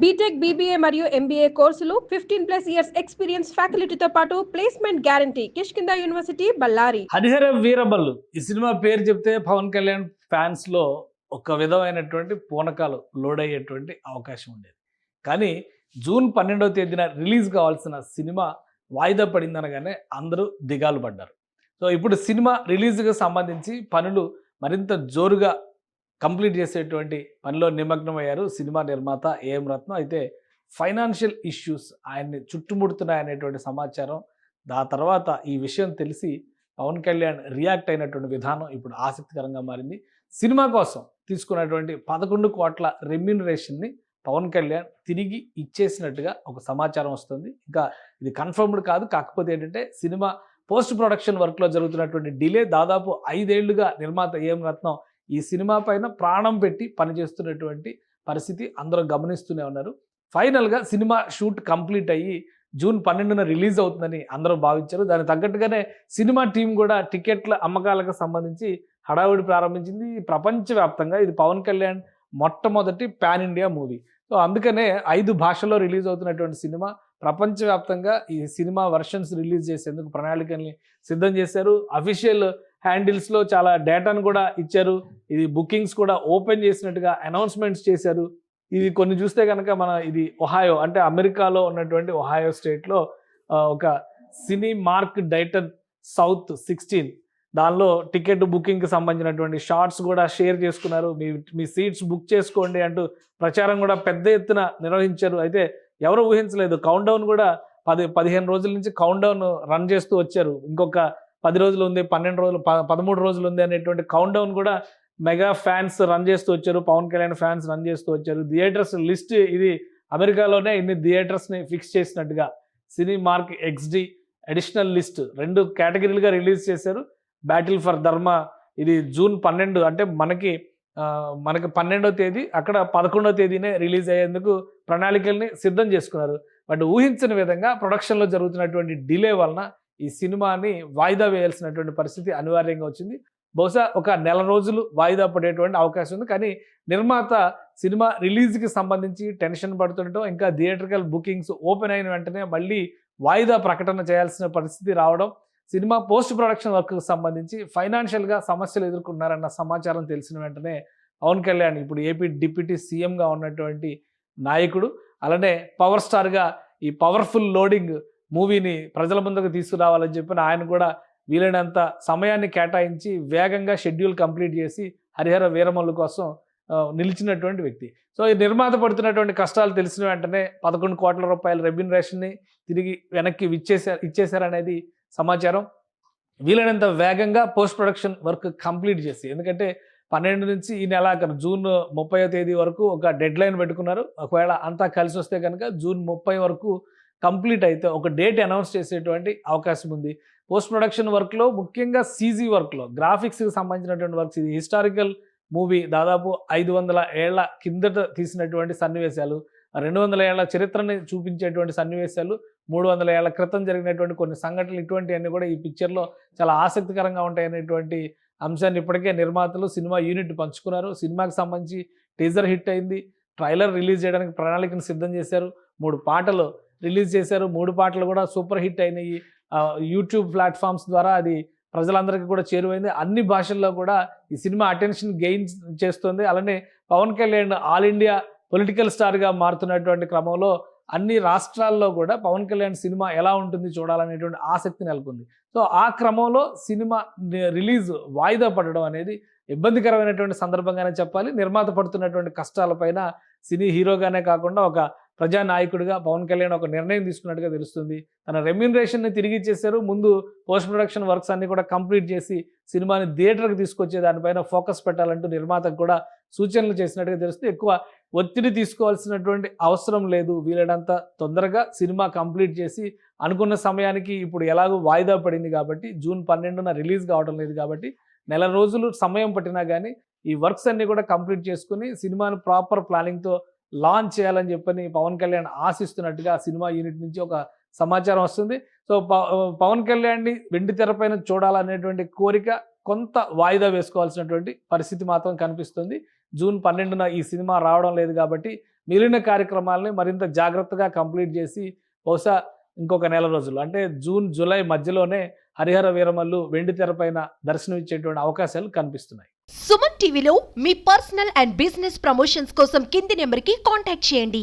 BTech, BBA మరియు MBA కోర్సులు 15+ years experience ఫ్యాకల్టీతో పాటు placement guarantee. Kishkindha university, Ballari. Harihara Veeramallu ఈ సినిమా పేరు చెప్తే పవన్ కళ్యాణ్ ఫ్యాన్స్ లో ఒక విధమైనటువంటి పూనకాలు లోడ్ అయ్యేటువంటి అవకాశం ఉండేది. కానీ జూన్ 12వ తేదీన రిలీజ్ కావాల్సిన సినిమా వాయిదా పడిందనగానే అందరూ దిగాలు పడ్డారు. సో ఇప్పుడు సినిమా రిలీజ్కి సంబంధించి పనులు మరింత జోరుగా కంప్లీట్ చేసేటువంటి పనిలో నిమగ్నమయ్యారు సినిమా నిర్మాత ఏఎం రత్నం. అయితే ఫైనాన్షియల్ ఇష్యూస్ ఆయన్ని చుట్టుముడుతున్నాయనేటువంటి సమాచారం. ఆ తర్వాత ఈ విషయం తెలిసి పవన్ కళ్యాణ్ రియాక్ట్ అయినటువంటి విధానం ఇప్పుడు ఆసక్తికరంగా మారింది. సినిమా కోసం తీసుకున్నటువంటి 11 కోట్ల రెమ్యూనరేషన్ని పవన్ కళ్యాణ్ తిరిగి ఇచ్చేసినట్టుగా ఒక సమాచారం వస్తుంది. ఇంకా ఇది కన్ఫర్మ్డ్ కాదు. కాకపోతే ఏంటంటే సినిమా పోస్ట్ ప్రొడక్షన్ వర్క్లో జరుగుతున్నటువంటి డిలే దాదాపు 5 ఏళ్లుగా నిర్మాత ఏఎం రత్నం ఈ సినిమా పైన ప్రాణం పెట్టి పనిచేస్తున్నటువంటి పరిస్థితి అందరూ గమనిస్తూనే ఉన్నారు. ఫైనల్గా సినిమా షూట్ కంప్లీట్ అయ్యి జూన్ 12న రిలీజ్ అవుతుందని అందరూ భావించారు. దానికి తగ్గట్టుగానే సినిమా టీం కూడా టికెట్ల అమ్మకాలకు సంబంధించి హడావుడి ప్రారంభించింది. ప్రపంచవ్యాప్తంగా ఇది పవన్ కళ్యాణ్ మొట్టమొదటి పాన్ ఇండియా మూవీ. సో అందుకనే 5 భాషల్లో రిలీజ్ అవుతున్నటువంటి సినిమా ప్రపంచవ్యాప్తంగా ఈ సినిమా వర్షన్స్ రిలీజ్ చేసేందుకు ప్రణాళికల్ని సిద్ధం చేశారు. అఫీషియల్ హ్యాండిల్స్లో చాలా డేటాను కూడా ఇచ్చారు. ఇది బుకింగ్స్ కూడా ఓపెన్ చేసినట్టుగా అనౌన్స్మెంట్స్ చేశారు. ఇది కొన్ని చూస్తే కనుక ఇది ఒహాయో అంటే అమెరికాలో ఉన్నటువంటి ఒహాయో స్టేట్లో ఒక సినీ మార్క్ డైటర్ సౌత్ 16 దానిలో టికెట్ బుకింగ్కి సంబంధించినటువంటి షార్ట్స్ కూడా షేర్ చేసుకున్నారు. మీ సీట్స్ బుక్ చేసుకోండి అంటూ ప్రచారం కూడా పెద్ద ఎత్తున నిర్వహించారు. అయితే ఎవరు ఊహించలేదు, కౌంట్ డౌన్ కూడా 15 రోజుల నుంచి కౌంట్ డౌన్ రన్ చేస్తూ వచ్చారు. ఇంకొక 10 రోజులు ఉంది, 12 రోజులు, 13 రోజులు ఉంది అనేటువంటి కౌంట్ డౌన్ కూడా మెగా ఫ్యాన్స్ రన్ చేస్తూ వచ్చారు. పవన్ కళ్యాణ్ ఫ్యాన్స్ రన్ చేస్తూ వచ్చారు. థియేటర్స్ లిస్ట్ ఇది అమెరికాలోనే ఇన్ని థియేటర్స్ని ఫిక్స్ చేసినట్టుగా సినీ మార్క్ XD అడిషనల్ లిస్ట్ 2 కేటగిరీలుగా రిలీజ్ చేశారు. బ్యాటిల్ ఫర్ ధర్మ ఇది జూన్ 12 అంటే మనకి 12వ తేదీ, అక్కడ 11వ తేదీనే రిలీజ్ అయ్యేందుకు ప్రణాళికల్ని సిద్ధం చేసుకున్నారు. బట్ ఊహించిన విధంగా ప్రొడక్షన్లో జరుగుతున్నటువంటి డిలే వలన ఈ సినిమాని వాయిదా వేయాల్సినటువంటి పరిస్థితి అనివార్యంగా వచ్చింది. బహుశా ఒక నెల రోజులు వాయిదా పడేటువంటి అవకాశం ఉంది. కానీ నిర్మాత సినిమా రిలీజ్కి సంబంధించి టెన్షన్ పడుతుండటం, ఇంకా థియేటర్కల్ బుకింగ్స్ ఓపెన్ అయిన వెంటనే మళ్ళీ వాయిదా ప్రకటన చేయాల్సిన పరిస్థితి రావడం, సినిమా పోస్ట్ ప్రొడక్షన్ వర్క్కి సంబంధించి ఫైనాన్షియల్గా సమస్యలు ఎదుర్కొన్నారన్న సమాచారం తెలిసిన వెంటనే పవన్ కళ్యాణ్ ఇప్పుడు ఏపీ డిప్యూటీ సీఎంగా ఉన్నటువంటి నాయకుడు, అలానే పవర్ స్టార్గా ఈ పవర్ఫుల్ లోడింగ్ మూవీని ప్రజల ముందుకు తీసుకురావాలని చెప్పిన ఆయన కూడా వీలైనంత సమయాన్ని కేటాయించి వేగంగా షెడ్యూల్ కంప్లీట్ చేసి హరిహర వీరమల్లు కోసం నిలిచినటువంటి వ్యక్తి. సో ఈ నిర్మాత పడుతున్నటువంటి కష్టాలు తెలిసిన వెంటనే 11 కోట్ల రూపాయల రెమ్యూనరేషన్ని తిరిగి వెనక్కి ఇచ్చేశారనేది సమాచారం. వీలైనంత వేగంగా పోస్ట్ ప్రొడక్షన్ వర్క్ కంప్లీట్ చేసి, ఎందుకంటే 12 నుంచి ఈ నెల జూన్ 30వ తేదీ వరకు ఒక డెడ్ లైన్ పెట్టుకున్నారు. ఒకవేళ అంతా కలిసి వస్తే కనుక జూన్ 30 వరకు కంప్లీట్ అయితే ఒక డేట్ అనౌన్స్ చేసేటువంటి అవకాశం ఉంది. పోస్ట్ ప్రొడక్షన్ వర్క్లో ముఖ్యంగా CG వర్క్లో గ్రాఫిక్స్కి సంబంధించినటువంటి వర్క్స్, ఇది హిస్టారికల్ మూవీ, దాదాపు 500 ఏళ్ల కిందట తీసినటువంటి సన్నివేశాలు, 200 ఏళ్ల చరిత్రని చూపించేటువంటి సన్నివేశాలు, 300 ఏళ్ల క్రితం జరిగినటువంటి కొన్ని సంఘటనలు, ఇటువంటివన్నీ కూడా ఈ పిక్చర్లో చాలా ఆసక్తికరంగా ఉంటాయనేటువంటి అంశాన్ని ఇప్పటికే నిర్మాతలు సినిమా యూనిట్ పంచుకున్నారు. సినిమాకి సంబంధించి టీజర్ హిట్ అయింది. ట్రైలర్ రిలీజ్ చేయడానికి ప్రణాళికను సిద్ధం చేశారు. 3 పాటలు రిలీజ్ చేశారు. 3 పాటలు కూడా సూపర్ హిట్ అయినాయి. యూట్యూబ్ ప్లాట్ఫామ్స్ ద్వారా అది ప్రజలందరికీ కూడా చేరువైంది. అన్ని భాషల్లో కూడా ఈ సినిమా అటెన్షన్ గెయిన్ చేస్తుంది. అలానే Pawan Kalyan all India political స్టార్గా మారుతున్నటువంటి క్రమంలో అన్ని రాష్ట్రాల్లో కూడా పవన్ కళ్యాణ్ సినిమా ఎలా ఉంటుంది చూడాలనేటువంటి ఆసక్తి నెలకొంది. సో ఆ క్రమంలో సినిమా రిలీజ్ వాయిదా పడడం అనేది ఇబ్బందికరమైనటువంటి సందర్భంగానే చెప్పాలి. నిర్మాత పడుతున్నటువంటి కష్టాలపైన సినీ హీరోగానే కాకుండా ఒక ప్రజానాయకుడిగా పవన్ కళ్యాణ్ ఒక నిర్ణయం తీసుకున్నట్టుగా తెలుస్తుంది. తన రెమ్యూనరేషన్ని తిరిగి ఇచ్చేశారు. ముందు పోస్ట్ ప్రొడక్షన్ వర్క్స్ అన్ని కూడా కంప్లీట్ చేసి సినిమాని థియేటర్కి తీసుకొచ్చే దానిపైన ఫోకస్ పెట్టాలంటూ నిర్మాతకు కూడా సూచనలు చేసినట్టుగా తెలుస్తుంది. ఎక్కువ ఒత్తిడి తీసుకోవాల్సినటువంటి అవసరం లేదు. వీలైనంత తొందరగా సినిమా కంప్లీట్ చేసి అనుకున్న సమయానికి, ఇప్పుడు ఎలాగో వాయిదా పడింది కాబట్టి జూన్ 12న రిలీజ్ కావడం లేదు కాబట్టి నెల రోజులు సమయం పట్టినా కానీ ఈ వర్క్స్ అన్ని కూడా కంప్లీట్ చేసుకుని సినిమాను ప్రాపర్ ప్లానింగ్తో లాంచ్ చేయాలని చెప్పని పవన్ కళ్యాణ్ ఆశిస్తున్నట్టుగా సినిమా యూనిట్ నుంచి ఒక సమాచారం వస్తుంది. సో పవన్ కళ్యాణ్ని వెండి తెరపైన చూడాలనేటువంటి కోరిక కొంత వాయిదా వేసుకోవాల్సినటువంటి పరిస్థితి మాత్రం కనిపిస్తుంది. జూన్ 12న ఈ సినిమా రావడం లేదు కాబట్టి మిగిలిన కార్యక్రమాలని మరింత జాగ్రత్తగా కంప్లీట్ చేసి బహుశా ఇంకొక నెల రోజులు అంటే జూన్ జూలై మధ్యలోనే హరిహర వీరమల్లు వెండి తెరపైన దర్శనమిచ్చేటువంటి అవకాశాలు కనిపిస్తున్నాయి. సుమన్ టీవీలో మీ పర్సనల్ అండ్ బిజినెస్ ప్రమోషన్స్ కోసం కింది నెంబర్కి కాంటాక్ట్ చేయండి.